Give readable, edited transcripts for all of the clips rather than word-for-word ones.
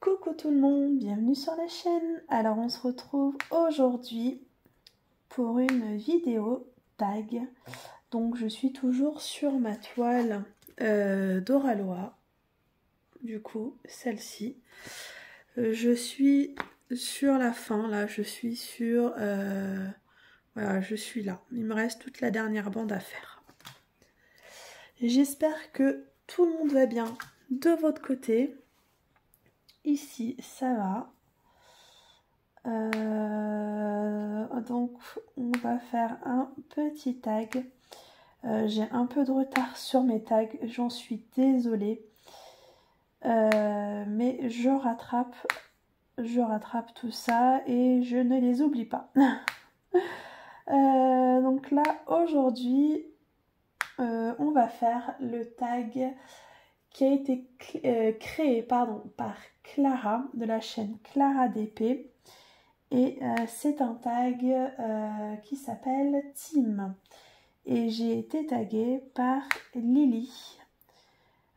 Coucou tout le monde, bienvenue sur la chaîne. Alors on se retrouve aujourd'hui pour une vidéo tag. Donc je suis toujours sur ma toile d'Oraloa, du coup celle-ci. Je suis sur la fin, là je suis sur... voilà, je suis là. Il me reste toute la dernière bande à faire. J'espère que tout le monde va bien de votre côté. Ici, ça va. Donc, on va faire un petit tag. J'ai un peu de retard sur mes tags, j'en suis désolée. Mais je rattrape tout ça et je ne les oublie pas. Donc là, aujourd'hui, on va faire le tag qui a été créé par Clara de la chaîne Clara DP. Et c'est un tag qui s'appelle Team. Et j'ai été taguée par Lily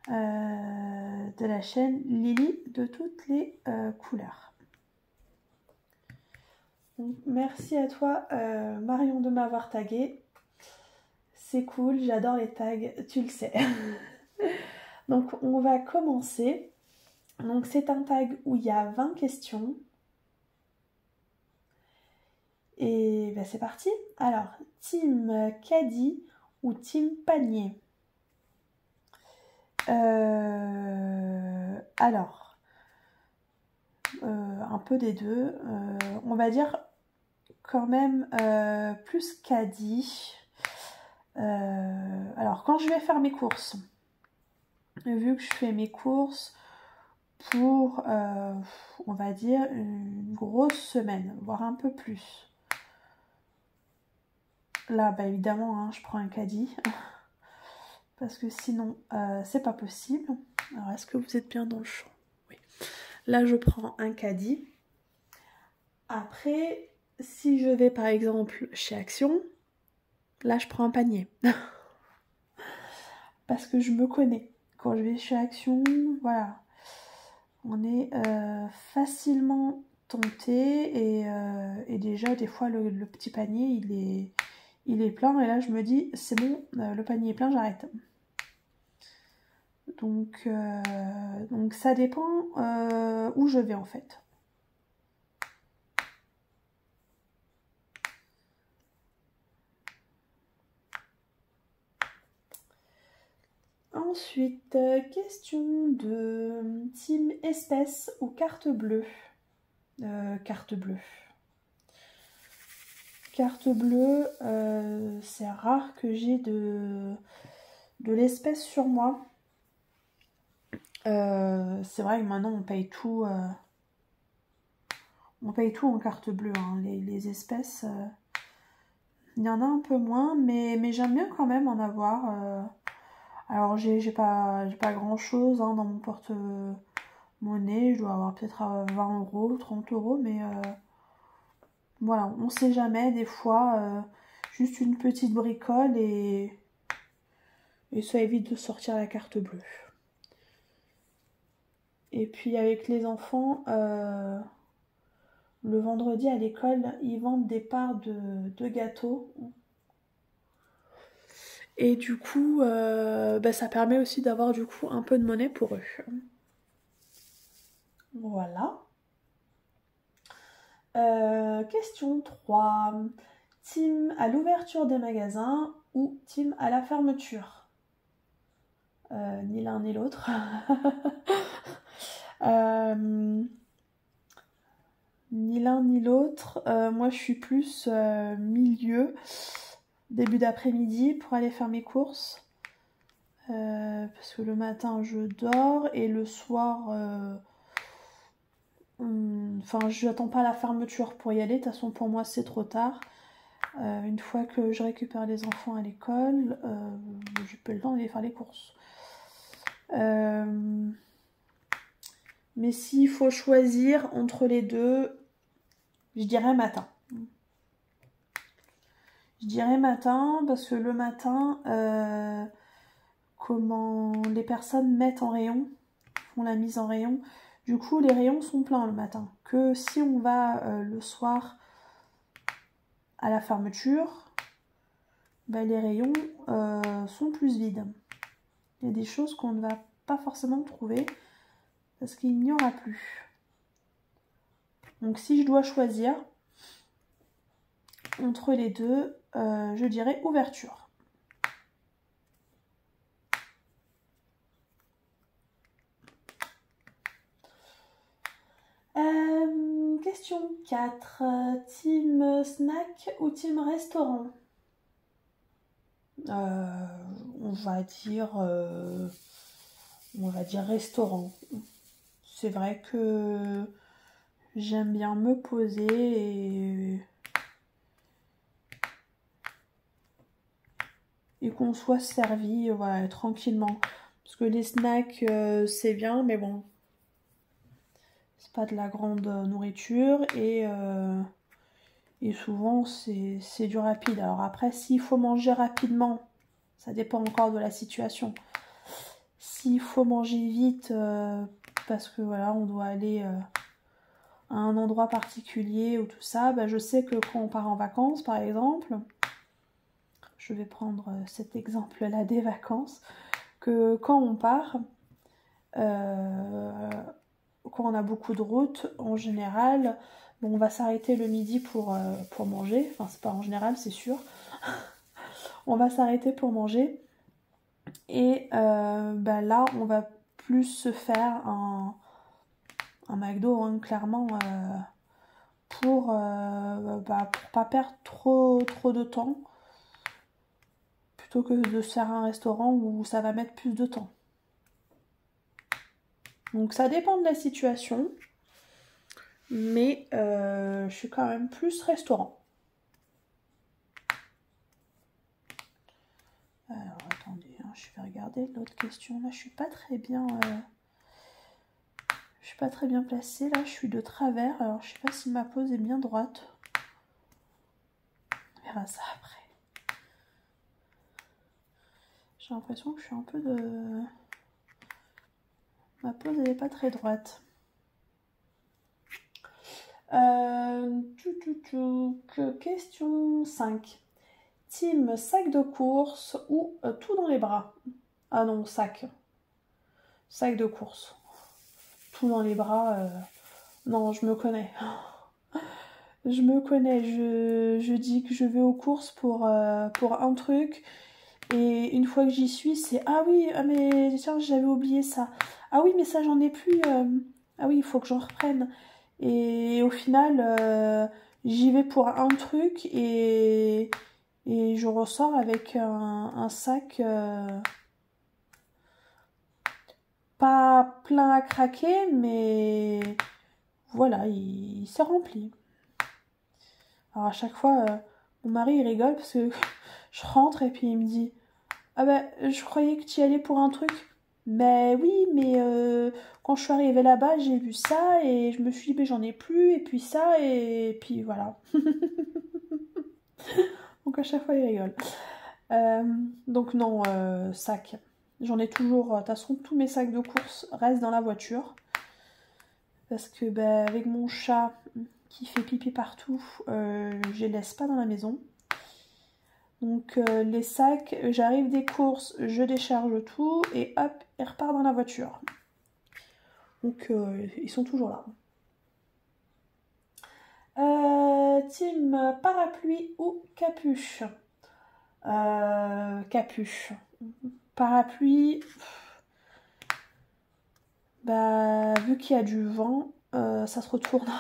de la chaîne Lily de toutes les couleurs. Donc, merci à toi Marion de m'avoir taguée. C'est cool, j'adore les tags, tu le sais. Donc on va commencer. Donc c'est un tag où il y a 20 questions. Et ben c'est parti. Alors, team caddie ou team panier? Alors, un peu des deux. On va dire quand même plus caddie. Alors, quand je vais faire mes courses, vu que je fais mes courses pour, on va dire, une grosse semaine, voire un peu plus. Là, bah évidemment, hein, je prends un caddie. Parce que sinon, c'est pas possible. Alors, est-ce que vous êtes bien dans le champ? Oui. Là, je prends un caddie. Après, si je vais par exemple chez Action, là, je prends un panier. Parce que je me connais. Quand je vais chez Action, voilà. On est facilement tenté. Et déjà, des fois, le petit panier, il est plein. Et là, je me dis, c'est bon, le panier est plein, j'arrête. Donc ça dépend où je vais en fait. Ensuite, question de team espèce ou carte bleue. Carte bleue. Carte bleue, c'est rare que j'ai de l'espèce sur moi. C'est vrai que maintenant on paye tout en carte bleue, hein. Les espèces, il y en a un peu moins, mais j'aime bien quand même en avoir. Alors j'ai pas grand chose hein, dans mon porte-monnaie, je dois avoir peut-être 20 €, 30 €, mais voilà, on sait jamais, des fois juste une petite bricole et ça évite de sortir la carte bleue. Et puis avec les enfants, le vendredi à l'école, ils vendent des parts de gâteaux. Et du coup, bah, ça permet aussi d'avoir du coup un peu de monnaie pour eux. Voilà. Question 3. Team à l'ouverture des magasins ou team à la fermeture? Ni l'un ni l'autre. Ni l'un ni l'autre. Moi, je suis plus milieu, début d'après-midi pour aller faire mes courses. Parce que le matin, je dors et le soir... Enfin, je n'attends pas la fermeture pour y aller. De toute façon, pour moi, c'est trop tard. Une fois que je récupère les enfants à l'école, j'ai pas le temps d'aller faire les courses. Mais s'il faut choisir entre les deux, je dirais matin. Je dirais matin parce que le matin, comment les personnes mettent en rayon, font la mise en rayon, Du coup, les rayons sont pleins le matin. Que si on va le soir à la fermeture, ben, les rayons sont plus vides. Il y a des choses qu'on ne va pas forcément trouver parce qu'il n'y aura plus. Donc si je dois choisir entre les deux, je dirais ouverture. Question 4. Team snack ou team restaurant? On va dire restaurant. C'est vrai que j'aime bien me poser et qu'on soit servi, voilà, tranquillement. Parce que les snacks, c'est bien, mais bon, c'est pas de la grande nourriture et souvent c'est du rapide. Alors après, s'il faut manger rapidement, ça dépend encore de la situation. S'il faut manger vite parce que voilà, on doit aller à un endroit particulier ou tout ça, bah, je sais que quand on part en vacances par exemple, je vais prendre cet exemple-là des vacances, que quand on part, quand on a beaucoup de route, en général, bon, on va s'arrêter le midi pour manger. Enfin, c'est pas en général, c'est sûr. On va s'arrêter pour manger. Et bah, là, on va plus se faire un McDo, hein, clairement, pour pas perdre trop de temps. Plutôt que de se faire un restaurant où ça va mettre plus de temps. Donc ça dépend de la situation. Mais je suis quand même plus restaurant. Alors attendez, hein, je vais regarder l'autre question. Là, je suis pas très bien. Je suis pas très bien placée. Là, je suis de travers. Alors, je sais pas si ma pose est bien droite. On verra ça après. J'ai l'impression que je suis un peu de. Ma pose, elle est pas très droite. Question 5. Team sac de course ou tout dans les bras? Ah non, sac. Sac de course. Tout dans les bras. Non, je me connais. Je me connais. Je dis que je vais aux courses pour un truc. Et une fois que j'y suis, c'est ah oui, ah mais tiens, j'avais oublié ça. Ah oui, mais ça, j'en ai plus. Ah oui, il faut que j'en reprenne. Et au final, j'y vais pour un truc et je ressors avec un sac pas plein à craquer, mais voilà, il s'est rempli. Alors à chaque fois, mon mari il rigole parce que je rentre et puis il me dit ah ben je croyais que tu y allais pour un truc. Mais oui, mais quand je suis arrivée là-bas, j'ai vu ça et je me suis dit, ben, j'en ai plus, et puis ça, et puis voilà. Donc à chaque fois, il rigole. Donc non, sac. J'en ai toujours, de toute façon, tous mes sacs de course restent dans la voiture. Parce que ben, avec mon chat qui fait pipi partout, je les laisse pas dans la maison. Donc les sacs, j'arrive des courses, je décharge tout et hop, ils repartent dans la voiture. Donc ils sont toujours là. Team parapluie ou capuche? Capuche. Parapluie, bah, vu qu'il y a du vent, ça se retourne.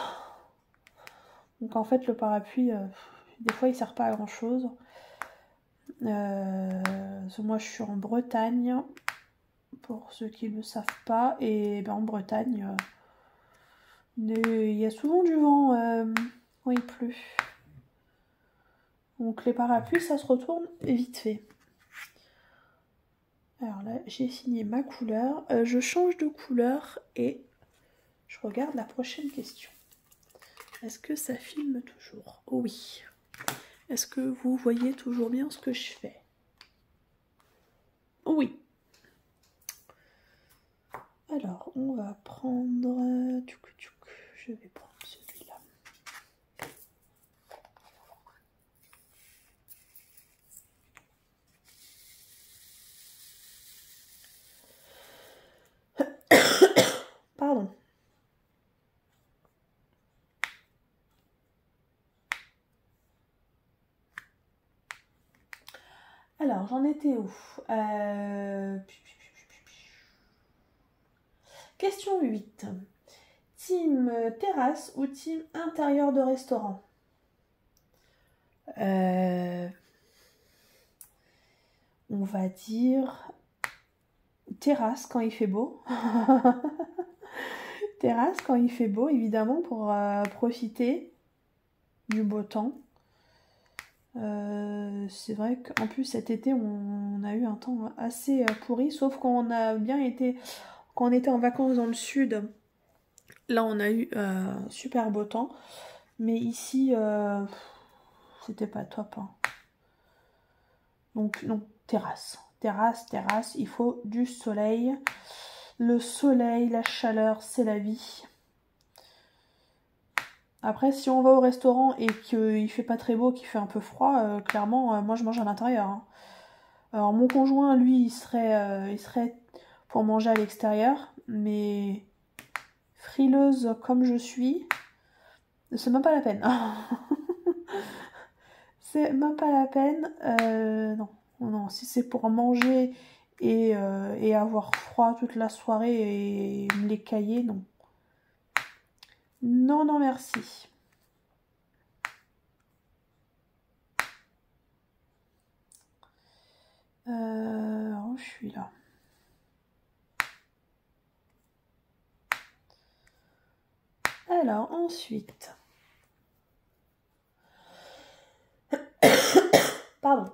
Donc en fait le parapluie, des fois il sert pas à grand chose. Moi je suis en Bretagne, pour ceux qui ne le savent pas, et ben, en Bretagne il y a souvent du vent quand il pleut. Donc les parapluies ça se retourne vite fait. Alors là j'ai fini ma couleur, je change de couleur et je regarde la prochaine question. Est-ce que ça filme toujours? Oh oui. Est-ce que vous voyez toujours bien ce que je fais? Oui. Alors, on va prendre Alors, j'en étais où? Question 8. Team terrasse ou team intérieur de restaurant? On va dire terrasse quand il fait beau. Terrasse quand il fait beau, évidemment, pour profiter du beau temps. C'est vrai qu'en plus cet été on a eu un temps assez pourri, sauf qu'on a bien été, quand on était en vacances dans le sud, là on a eu super beau temps, mais ici c'était pas top, hein. Donc non, terrasse, il faut du soleil. Le soleil, la chaleur, c'est la vie. Après, si on va au restaurant et qu'il fait pas très beau, qu'il fait un peu froid, clairement, moi je mange à l'intérieur, hein. Alors mon conjoint, lui, il serait pour manger à l'extérieur, mais frileuse comme je suis, c'est même pas la peine. C'est même pas la peine. Non, non, si c'est pour manger et avoir froid toute la soirée et me les cailler, non. Non, non, merci. Oh, je suis là. Alors, ensuite. Pardon.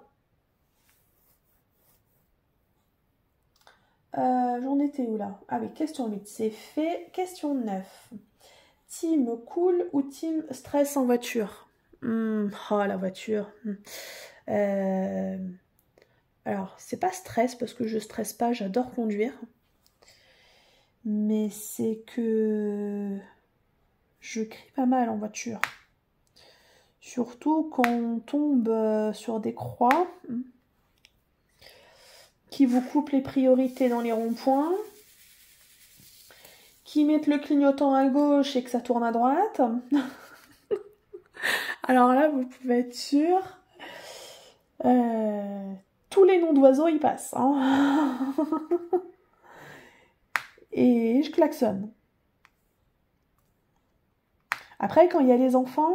J'en étais où là? Ah oui, question 8, c'est fait. Question 9. Team cool ou team stress en voiture? Oh, la voiture. Alors, c'est pas stress parce que je stresse pas, j'adore conduire. Mais c'est que je crie pas mal en voiture. Surtout quand on tombe sur des croix qui vous coupent les priorités dans les ronds-points, qui mettent le clignotant à gauche et que ça tourne à droite. Alors là, vous pouvez être sûr, tous les noms d'oiseaux y passent, hein. Et je klaxonne. Après, quand il y a les enfants,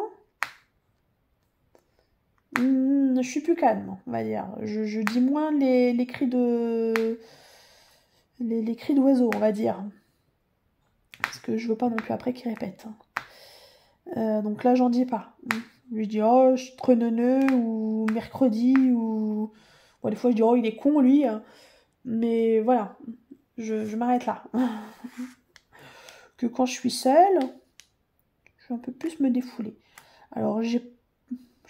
je suis plus calme, on va dire. Je dis moins les cris de... Les cris d'oiseaux, on va dire. Parce que je veux pas non plus après qu'ils répètent. Donc là, j'en dis pas. Je lui dis, oh, je suis trop neuneux, ou mercredi, ou... Bon, des fois, je dis, oh, il est con, lui. Mais voilà, je m'arrête là. Que quand je suis seule, je vais un peu plus me défouler. Alors, je suis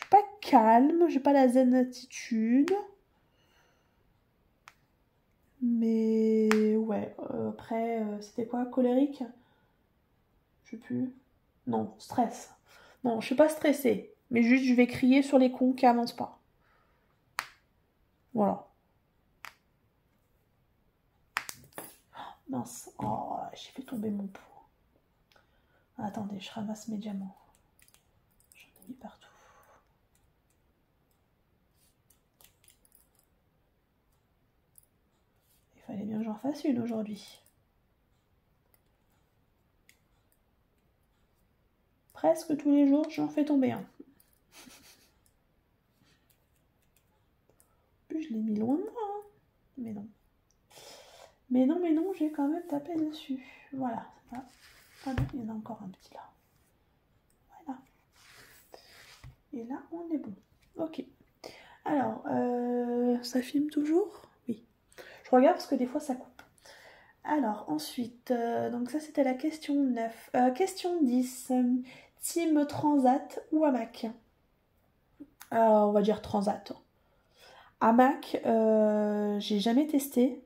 pas calme, j'ai pas la zen attitude. Mais ouais, après, c'était quoi? Colérique? Je sais plus. Non, stress. Non, je suis pas stressée. Mais juste, je vais crier sur les cons qui avancent pas. Voilà. Mince. Oh, j'ai fait tomber mon pot. Attendez, je ramasse mes diamants. J'en ai mis partout. Il fallait bien que j'en fasse une aujourd'hui. Presque tous les jours, j'en fais tomber un. Plus, je l'ai mis loin de moi, hein. Mais non. Mais non, j'ai quand même tapé dessus. Voilà. Ah non, il y en a encore un petit là. Voilà. Et là, on est bon. Ok. Alors, ça filme toujours? Oui. Je regarde parce que des fois, ça coupe. Alors, ensuite, donc ça, c'était la question 9. Question 10. Team Transat ou hamac? On va dire Transat. Hamac, j'ai jamais testé.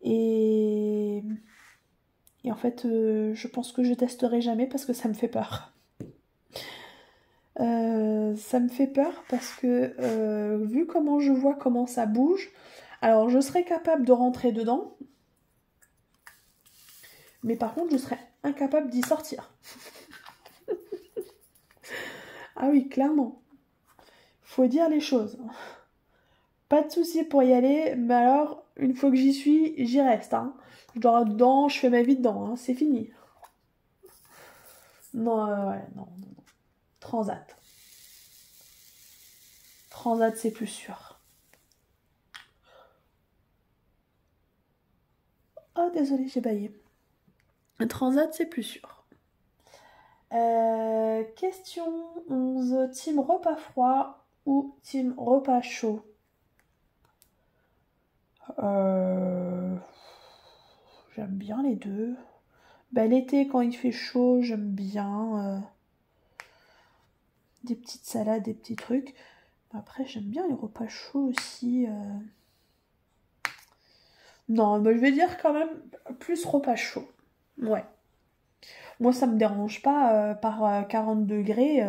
Et en fait, je pense que je testerai jamais parce que ça me fait peur. Ça me fait peur parce que vu comment je vois comment ça bouge, alors je serais capable de rentrer dedans, mais par contre je serais incapable d'y sortir. Ah oui, clairement. Faut dire les choses. Pas de souci pour y aller, mais alors, une fois que j'y suis, j'y reste. Hein. Je dors dedans, je fais ma vie dedans, hein. C'est fini. Non, ouais, non, non, non. Transat. Transat, c'est plus sûr. Oh, désolé, j'ai baillé. Transat, c'est plus sûr. Question 11. Team repas froid ou team repas chaud? J'aime bien les deux. Bah, l'été, quand il fait chaud, j'aime bien des petites salades, des petits trucs. Après, j'aime bien les repas chauds aussi. Non, bah, je vais dire quand même plus repas chaud. Ouais. Moi, ça me dérange pas par 40 degrés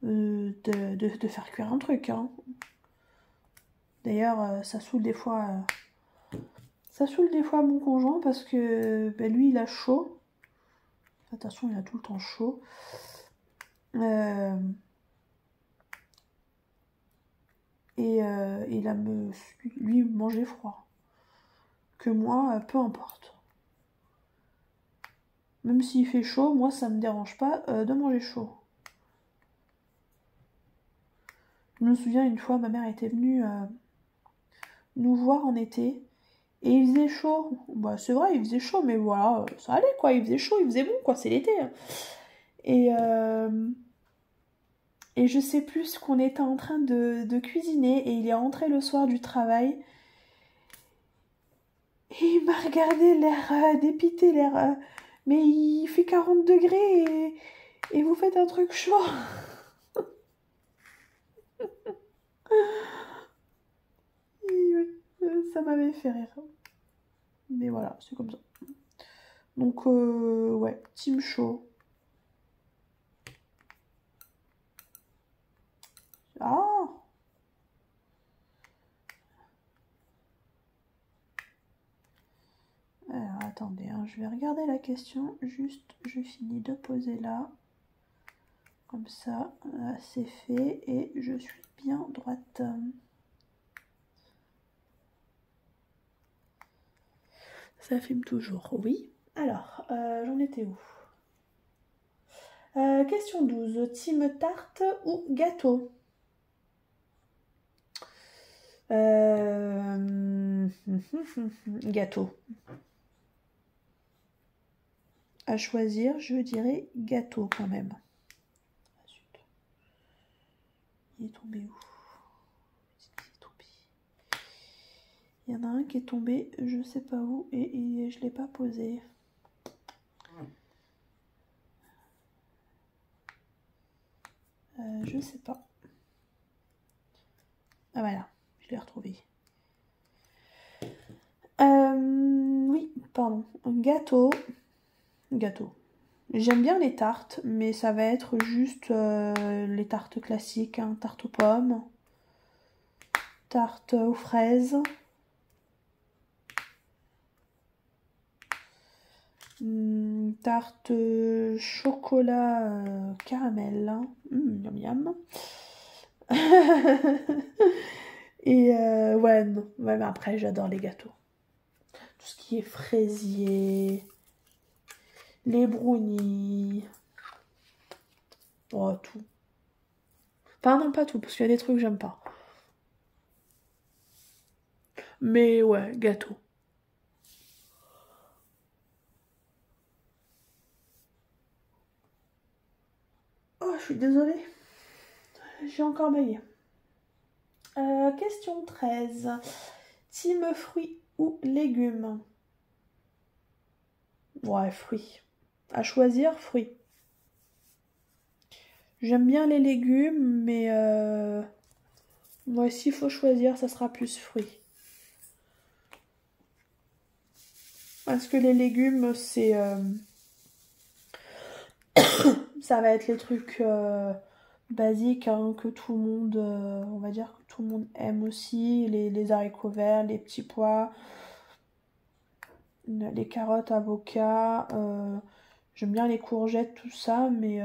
de faire cuire un truc. Hein. D'ailleurs, ça saoule des fois. Ça saoule des fois mon conjoint parce que bah, lui, il a chaud. De toute façon, il a tout le temps chaud. Et il a lui manger froid. Que moi, peu importe. Même s'il fait chaud, moi, ça me dérange pas de manger chaud. Je me souviens une fois, ma mère était venue nous voir en été. Et il faisait chaud. Bah, c'est vrai, il faisait chaud, mais voilà, ça allait quoi. Il faisait chaud, il faisait bon quoi, c'est l'été. Hein. Et je sais plus ce qu'on était en train de cuisiner. Et il est rentré le soir du travail. Et il m'a regardé l'air dépité, l'air. Mais il fait 40 degrés et vous faites un truc chaud. Ça m'avait fait rire. Mais voilà, c'est comme ça. Donc, ouais, team chaud. Ah! Alors, attendez, hein, je vais regarder la question. Juste, je finis de poser là. Comme ça, c'est fait. Et je suis bien droite. Ça filme toujours, oui. Alors, j'en étais où? Question 12. Team tarte ou gâteau? Gâteau. À choisir, je dirais gâteau quand même. Ah, zut. Il est tombé où? Il y en a un qui est tombé, je sais pas où, et je l'ai pas posé. Je sais pas. Ah voilà, je l'ai retrouvé. Oui, pardon. Gâteau. Gâteau. J'aime bien les tartes, mais ça va être juste les tartes classiques. Hein. Tarte aux pommes, tarte aux fraises, tarte chocolat caramel. Miam miam. Et ouais, non. Ouais, mais après, j'adore les gâteaux. Tout ce qui est fraisier, les brownies. Oh, tout. Enfin, non, pas tout, parce qu'il y a des trucs que j'aime pas. Mais ouais, gâteau. Oh, je suis désolée. J'ai encore baillé. Question 13. Team fruits ou légumes? Ouais, fruits. À choisir, fruits. J'aime bien les légumes, mais moi, s'il faut choisir, ça sera plus fruits. Parce que les légumes, c'est... ça va être les trucs basiques hein, que tout le monde, on va dire que tout le monde aime aussi. Les haricots verts, les petits pois, les carottes, avocats. J'aime bien les courgettes, tout ça, mais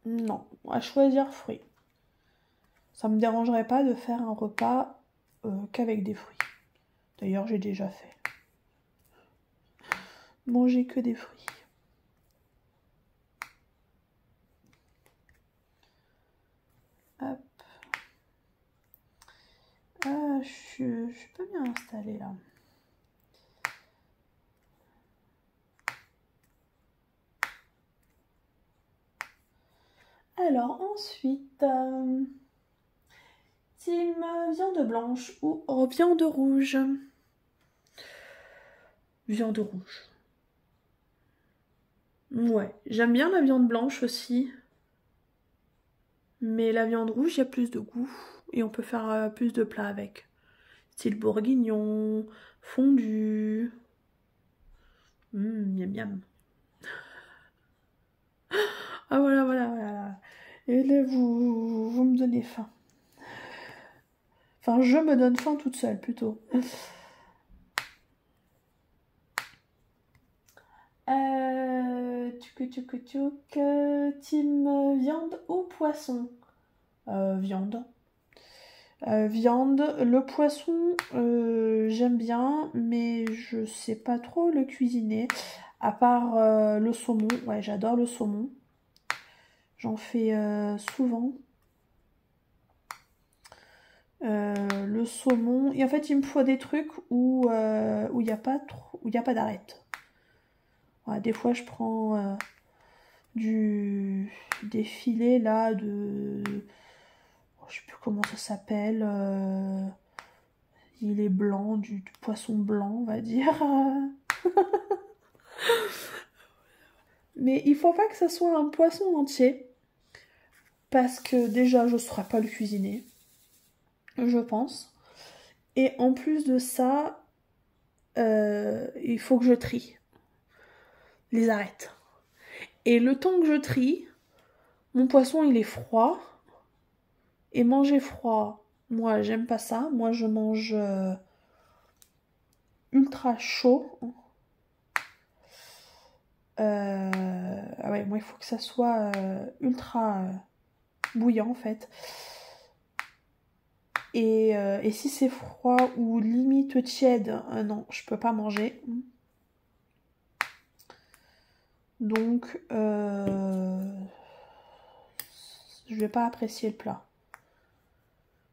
non, à choisir fruits. Ça me dérangerait pas de faire un repas qu'avec des fruits. D'ailleurs, j'ai déjà fait. Manger que des fruits. Hop. Ah, je suis pas bien installée là. Alors ensuite, team viande blanche ou viande rouge? Viande rouge. Ouais, j'aime bien la viande blanche aussi. Mais la viande rouge, il y a plus de goût. Et on peut faire plus de plats avec. Style bourguignon, fondu. Miam miam. Ah voilà, voilà, voilà. Et là, vous me donnez faim. Enfin, je me donne faim toute seule, plutôt. Team viande ou poisson? Viande. Viande. Le poisson, j'aime bien, mais je sais pas trop le cuisiner. À part le saumon. Ouais, j'adore le saumon. J'en fais souvent. Le saumon. Et en fait, il me faut des trucs où il n'y a pas d'arête. Ouais, des fois, je prends des filets là de... Je sais plus comment ça s'appelle. Il est blanc, du poisson blanc, on va dire. Mais il faut pas que ça soit un poisson entier. Parce que déjà, je ne saurais pas le cuisiner. Je pense. Et en plus de ça, il faut que je trie les arêtes. Et le temps que je trie, mon poisson il est froid. Et manger froid, moi j'aime pas ça. Moi je mange ultra chaud. Ah ouais, moi il faut que ça soit ultra bouillant en fait. Et si c'est froid ou limite tiède, non, je peux pas manger. Donc, je vais pas apprécier le plat.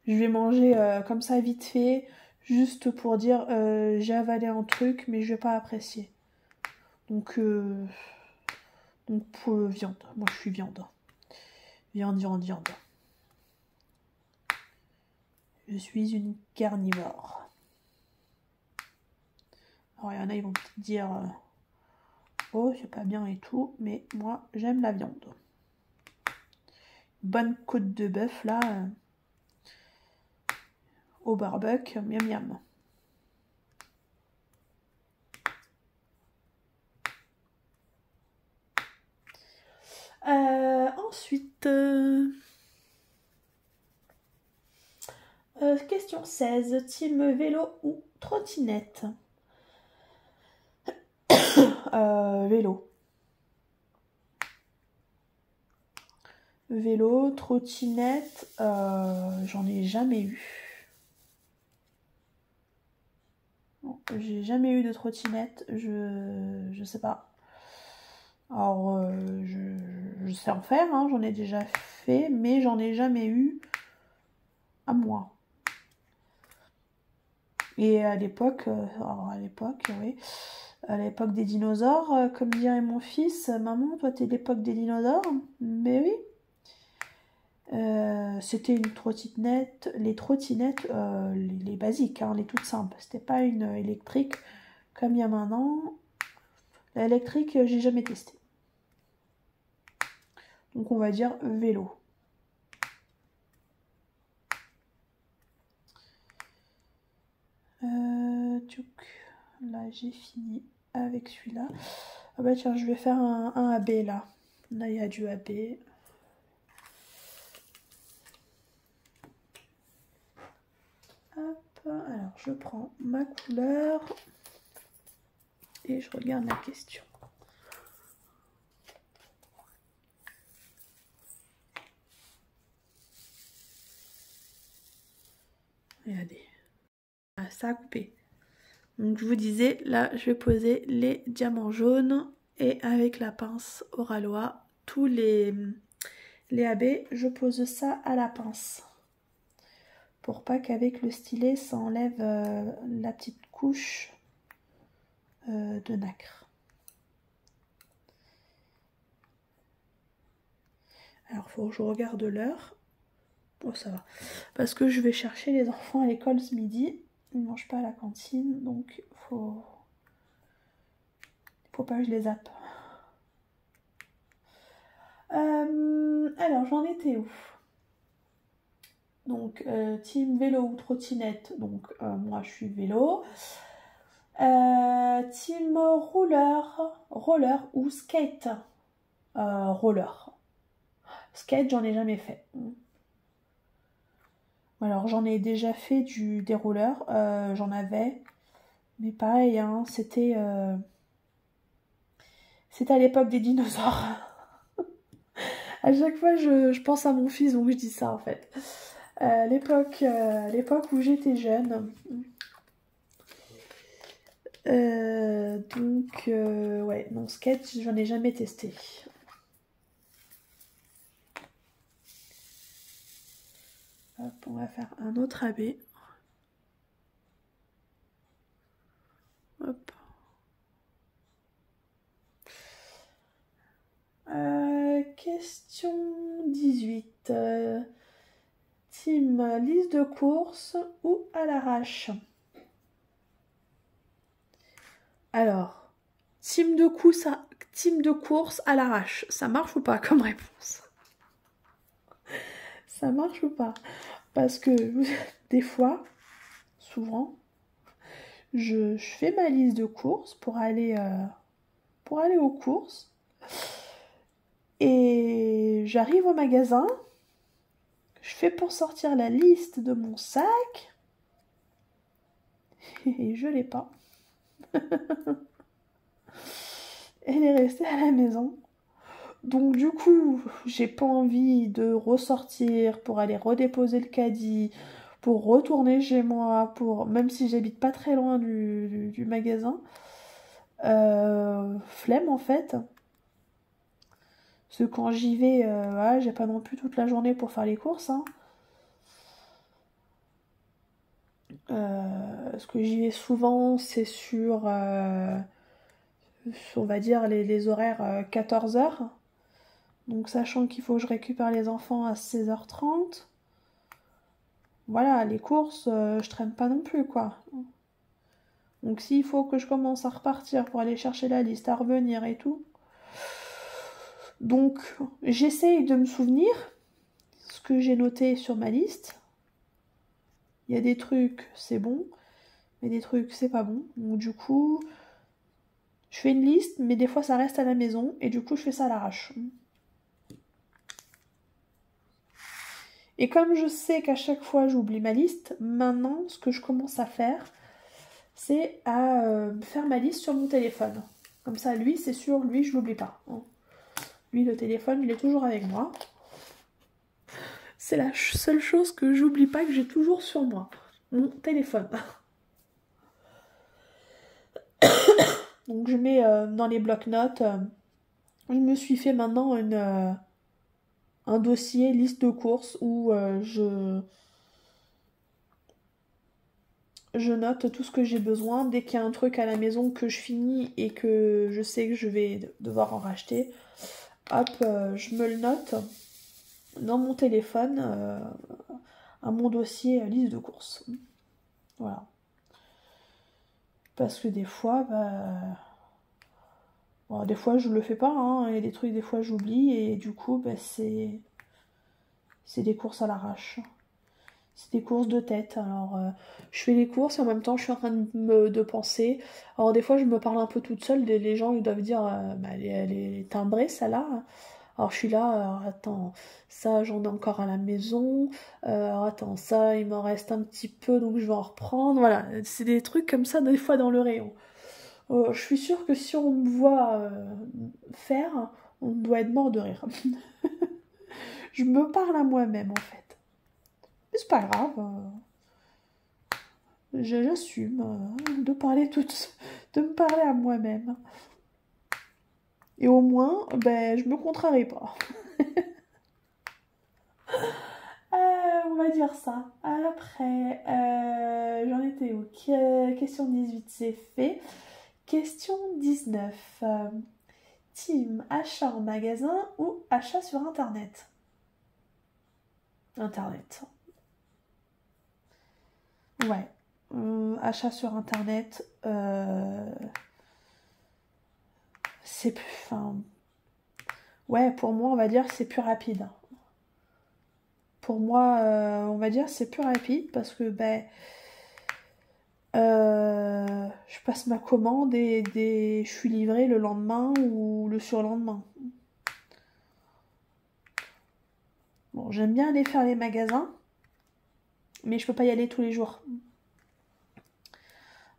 Je vais manger comme ça vite fait, juste pour dire j'ai avalé un truc, mais je vais pas apprécier. Donc viande. Moi, je suis viande. Viande, viande, viande. Je suis une carnivore. Alors, il y en a, ils vont peut-être dire oh, c'est pas bien et tout, mais moi, j'aime la viande. Bonne côte de bœuf, là, au barbecue, miam miam. Ensuite, question 16. Team vélo ou trottinette? Vélo. Vélo, trottinette, j'en ai jamais eu. Non, j'ai jamais eu de trottinette, je sais pas. Alors, je sais en faire, hein, j'en ai déjà fait, mais j'en ai jamais eu à moi. Et à l'époque, oui, à l'époque des dinosaures, comme dirait mon fils, maman, toi t'es l'époque des dinosaures? Mais oui. C'était une trottinette, les trottinettes, les basiques, hein, les toutes simples. C'était pas une électrique comme il y a maintenant. L'électrique, j'ai jamais testé. Donc on va dire vélo. Là j'ai fini avec celui-là. Ah bah tiens, je vais faire un AB là. Là il y a du AB. Hop, alors je prends ma couleur et je regarde la question. Regardez. Ah, ça a coupé. Donc je vous disais, là je vais poser les diamants jaunes et avec la pince au râlois, tous les AB, je pose ça à la pince. Pour pas qu'avec le stylet ça enlève la petite couche de nacre. Alors faut que je regarde l'heure. Oh ça va. Parce que je vais chercher les enfants à l'école ce midi. Ils ne mangent pas à la cantine, donc faut pas que je les zappe. Alors j'en étais où? Donc team vélo ou trottinette, donc moi je suis vélo. Team roller ou skate. Roller. Skate j'en ai jamais fait. Alors j'en ai déjà fait des rollers, j'en avais, mais pareil, hein, c'était à l'époque des dinosaures. À chaque fois je pense à mon fils, donc je dis ça en fait. L'époque où j'étais jeune. Ouais, non, skate, j'en ai jamais testé. Hop, on va faire un autre AB. Hop. Question 18. Team liste de courses ou à l'arrache? Alors, team de course à l'arrache, ça marche ou pas comme réponse? Ça marche ou pas? Parce que des fois, souvent, je fais ma liste de courses pour aller aux courses. Et j'arrive au magasin, je fais pour sortir la liste de mon sac et je l'ai pas. Elle est restée à la maison. Donc du coup, j'ai pas envie de ressortir pour aller redéposer le caddie, pour retourner chez moi, même si j'habite pas très loin du magasin. Flemme en fait. Parce que quand j'y vais, voilà, j'ai pas non plus toute la journée pour faire les courses. Hein. Ce que j'y vais souvent, c'est sur, on va dire, les horaires 14h. Donc sachant qu'il faut que je récupère les enfants à 16h30. Voilà, les courses, je traîne pas non plus, quoi. Donc s'il faut que je commence à repartir pour aller chercher la liste, à revenir et tout. Donc j'essaye de me souvenir ce que j'ai noté sur ma liste. Il y a des trucs, c'est bon, mais des trucs, c'est pas bon. Donc du coup, je fais une liste, mais des fois ça reste à la maison, et du coup je fais ça à l'arrache. Et comme je sais qu'à chaque fois j'oublie ma liste, maintenant ce que je commence à faire, c'est à faire ma liste sur mon téléphone. Comme ça, lui, c'est sûr, lui, je l'oublie pas. Lui, le téléphone, je l'ai toujours avec moi. C'est la seule chose que j'oublie pas, que j'ai toujours sur moi. Mon téléphone. Donc je mets dans les blocs-notes. Je me suis fait maintenant un dossier liste de courses où je note tout ce que j'ai besoin. Dès qu'il y a un truc à la maison que je finis et que je sais que je vais devoir en racheter, hop, je me le note dans mon téléphone à mon dossier liste de courses. Voilà. Parce que des fois, bon, des fois je le fais pas, hein. Il y a des trucs, des fois j'oublie, et du coup, c'est des courses à l'arrache. C'est des courses de tête. Alors, je fais les courses et en même temps, je suis en train de penser. Alors, des fois, je me parle un peu toute seule. Les gens, ils doivent dire, elle est timbrée, celle-là. Alors, je suis là, alors, attends, ça, j'en ai encore à la maison. Alors, attends, ça, il m'en reste un petit peu, donc je vais en reprendre. Voilà, c'est des trucs comme ça, des fois, dans le rayon. Je suis sûre que si on me voit faire, on doit être mort de rire. Je me parle à moi-même, en fait. Mais c'est pas grave. J'assume de parler de me parler à moi-même. Et au moins, ben, je me contrarie pas. On va dire ça. Après, j'en étais où? Question 18, c'est fait. Question 19. Team, achat en magasin ou achat sur Internet? Internet. Ouais. Achat sur Internet, c'est plus... Enfin, ouais, pour moi, on va dire que c'est plus rapide. Pour moi, on va dire que c'est plus rapide parce que ben, je passe ma commande et je suis livrée le lendemain ou le surlendemain. Bon, j'aime bien aller faire les magasins, mais je peux pas y aller tous les jours.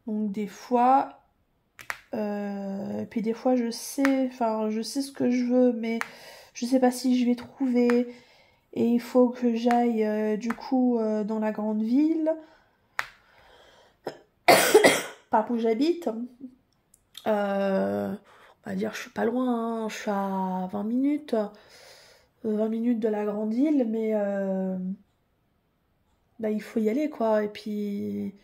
Donc des fois, puis des fois je sais ce que je veux, mais je sais pas si je vais trouver. Et il faut que j'aille du coup dans la grande ville, par où j'habite. On va dire je suis pas loin, hein, je suis à 20 minutes. 20 minutes de la grande ville, mais bah, il faut y aller quoi. Et puis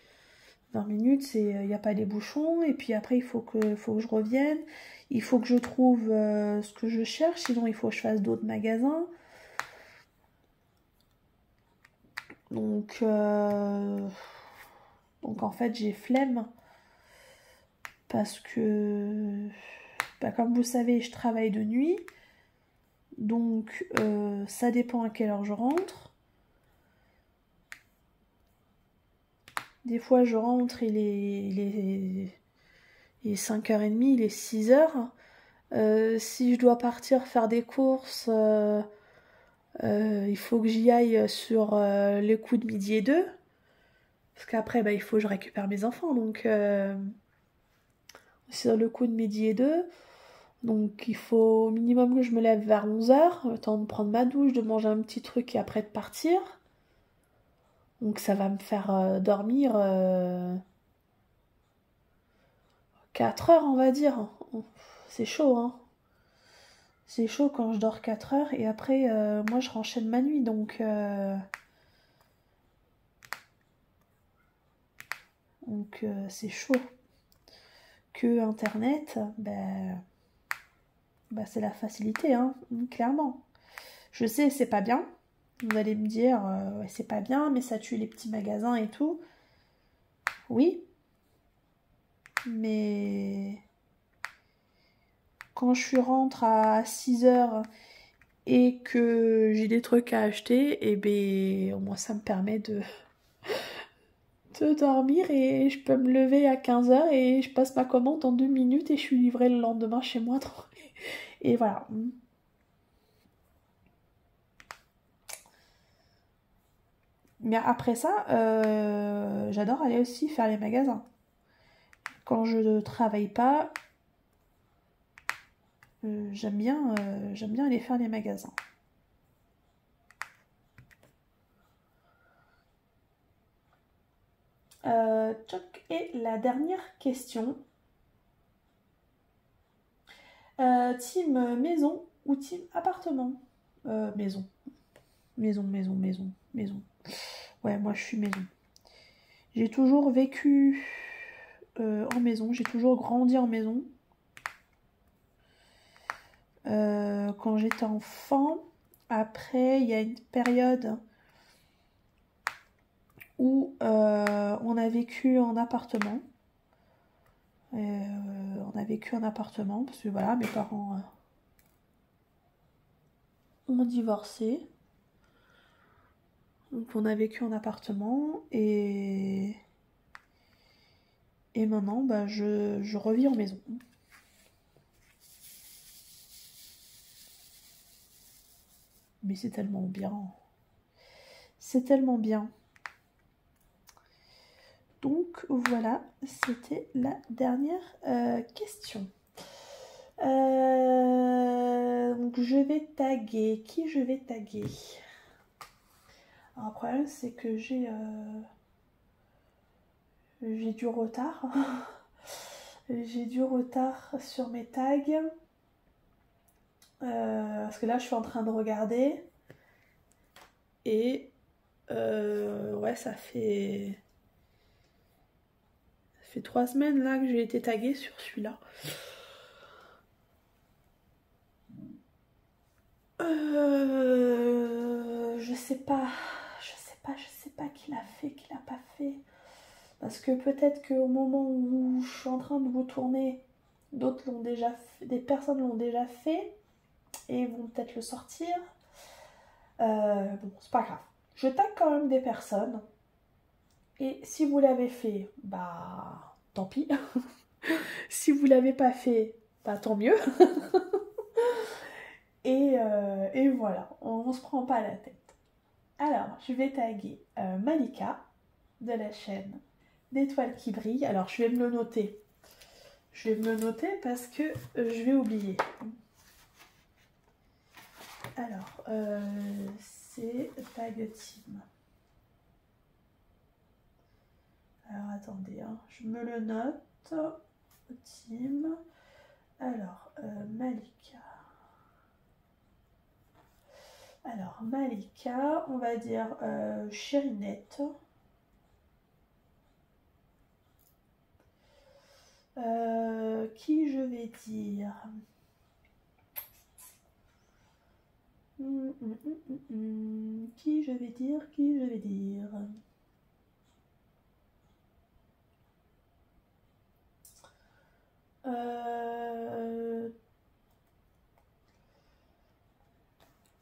20 minutes, il n'y a pas les bouchons. Et puis après, faut que je revienne. Il faut que je trouve ce que je cherche, sinon il faut que je fasse d'autres magasins. Donc, donc en fait, j'ai flemme parce que, bah, comme vous savez, je travaille de nuit. Donc, ça dépend à quelle heure je rentre. Des fois, je rentre, il est 5h30, il est 6h. Si je dois partir faire des courses, il faut que j'y aille sur les coups de midi et 2. Parce qu'après, bah, il faut que je récupère mes enfants. Donc, sur le coup de midi et 2. Donc, il faut au minimum que je me lève vers 11h, le temps de prendre ma douche, de manger un petit truc et après de partir. Donc, ça va me faire dormir 4 heures, on va dire. C'est chaud, hein. C'est chaud quand je dors 4 heures et après, moi, je renchaîne ma nuit. Donc c'est chaud. Que Internet, bah, c'est la facilité, hein, clairement. Je sais, c'est pas bien. Vous allez me dire, ouais, c'est pas bien, mais ça tue les petits magasins et tout. Oui, mais quand je rentre à 6h et que j'ai des trucs à acheter, et ben au moins ça me permet de dormir et je peux me lever à 15h et je passe ma commande en 2 minutes et je suis livrée le lendemain chez moi. Et voilà. Mais après ça, j'adore aller aussi faire les magasins. Quand je ne travaille pas, j'aime bien aller faire les magasins. Et la dernière question. Team maison ou team appartement? Maison. Maison. Ouais, moi je suis maison. J'ai toujours vécu en maison, j'ai toujours grandi en maison. Quand j'étais enfant, après il y a une période où on a vécu en appartement. On a vécu en appartement parce que voilà, mes parents ont divorcé. Donc on a vécu en appartement et maintenant bah, je revis en maison. Mais c'est tellement bien. C'est tellement bien. Donc voilà, c'était la dernière question. Donc je vais taguer. Qui je vais taguer? Alors le problème c'est que j'ai du retard. J'ai du retard sur mes tags. Parce que là, je suis en train de regarder. Et ouais, ça fait 3 semaines là que j'ai été taguée sur celui-là. Je sais pas qui l'a fait, qui l'a pas fait. Parce que peut-être qu'au moment où je suis en train de vous tourner, d'autres l'ont déjà fait, des personnes l'ont déjà fait et vont peut-être le sortir. Bon, c'est pas grave. Je tag quand même des personnes. Et si vous l'avez fait, bah tant pis. Si vous l'avez pas fait, bah tant mieux. Et voilà, on se prend pas la tête. Alors, je vais taguer Malika de la chaîne d'Étoiles qui brillent. Alors, je vais me le noter. Je vais me le noter parce que je vais oublier. Alors, c'est Tag Team. Alors, attendez, hein, je me le note. Team. Alors, Malika. Alors, Malika, on va dire Chérinette. Qui je vais dire Qui je vais dire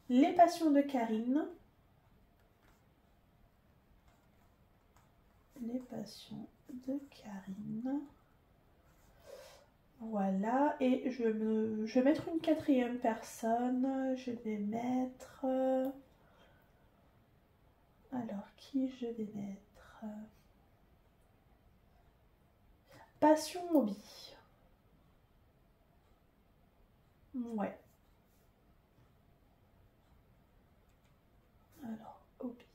Les passions de Karine. Les passions de Karine. Voilà, et je vais mettre une 4e personne. Je vais mettre... Alors, qui je vais mettre Passion Hobby. Ouais. Alors, Hobby.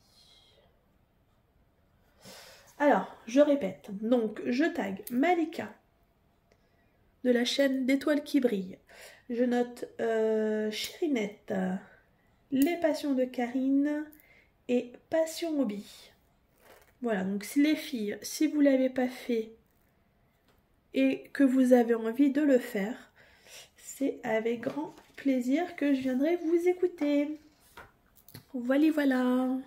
Alors, je répète. Donc, je tag Malika de la chaîne d'Étoiles qui brillent. Je note Chérinette, Les passions de Karine et Passion Hobby. Voilà, donc si les filles, si vous ne l'avez pas fait et que vous avez envie de le faire, c'est avec grand plaisir que je viendrai vous écouter. Voilà.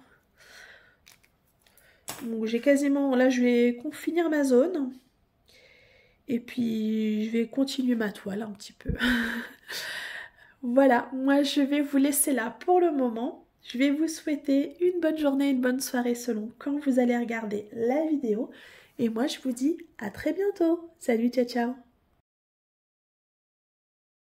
Donc j'ai quasiment, là je vais finir ma zone. Et puis je vais continuer ma toile un petit peu. Voilà, moi je vais vous laisser là pour le moment. Je vais vous souhaiter une bonne journée, une bonne soirée selon quand vous allez regarder la vidéo. Et moi je vous dis à très bientôt. Salut, ciao ciao.